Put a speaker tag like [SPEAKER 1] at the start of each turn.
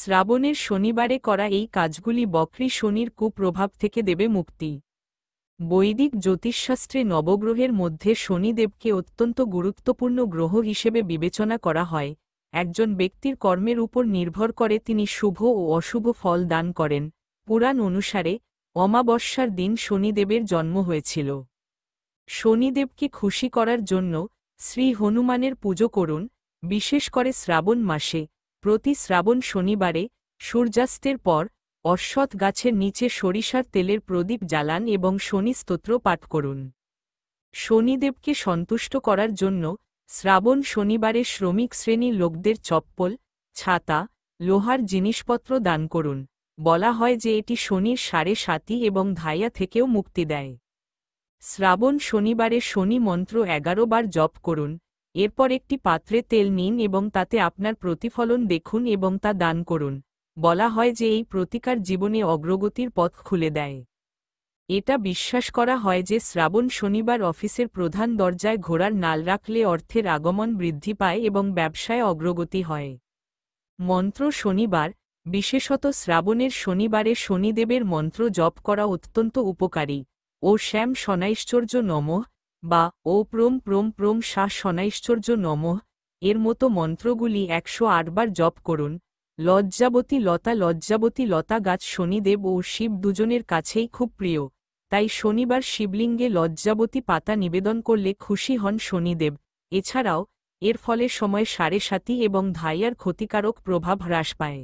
[SPEAKER 1] শ্রাবণের শনিবারে করা এই কাজগুলি বক্রী শনির কুপ্রভাব থেকে দেবে মুক্তি। বৈদিক জ্যোতিষশাস্ত্রে নবগ্রহের মধ্যে শনিদেবকে অত্যন্ত গুরুত্বপূর্ণ গ্রহ হিসেবে বিবেচনা করা হয়। একজন ব্যক্তির কর্মের উপর নির্ভর করে তিনি শুভ ও অশুভ ফল দান করেন। পুরাণ অনুসারে অমাবস্যার দিন শনিদেবের জন্ম হয়েছিল। শনিদেবকে খুশি করার জন্য শ্রী হনুমানের পুজো করুন, বিশেষ করে শ্রাবণ মাসে। প্রতি শ্রাবণ শনিবারে সূর্যাস্তের পর অশ্বত্থ গাছের নিচে সরিষার তেলের প্রদীপ জ্বালান এবং শনি স্তোত্র পাঠ করুন। শনিদেবকে সন্তুষ্ট করার জন্য শ্রাবণ শনিবারে শ্রমিক শ্রেণীর লোকদের চপ্পল, ছাতা, লোহার জিনিসপত্র দান করুন। বলা হয় যে এটি শনির সাড়ে সাতি এবং ধাইয়া থেকেও মুক্তি দেয়। শ্রাবণ শনিবারে শনি মন্ত্র 11 বার জপ করুন। এরপর একটি পাত্রে তেল নিন এবং তাতে আপনার প্রতিফলন দেখুন এবং তা দান করুন। বলা হয় যে এই প্রতিকার জীবনে অগ্রগতির পথ খুলে দেয়। এটা বিশ্বাস করা হয় যে শ্রাবণ শনিবার অফিসের প্রধান দরজায় ঘোড়ার নাল রাখলে অর্থের আগমন বৃদ্ধি পায় এবং ব্যবসায় অগ্রগতি হয়। মন্ত্র শনিবার, বিশেষত শ্রাবণের শনিবারে শনিদেবের মন্ত্র জপ করা অত্যন্ত উপকারী। ও শ্যাম শনাইশ্চর্য নমঃ বা ও প্রোম প্রোম প্রোম শা শনাইশ্চর্য নমঃ এর মতো মন্ত্রগুলি 108 বার জপ করুন। লজ্জাবতী লতা গাছ শনিদেব ও শিব দুজনের কাছেই খুব প্রিয়, তাই শনিবার শিবলিঙ্গে লজ্জাবতী পাতা নিবেদন করলে খুশি হন শনিদেব। এছাড়াও এর ফলে সময় সাড়ে সাতি এবং ধাইয়ার ক্ষতিকারক প্রভাব হ্রাস পায়।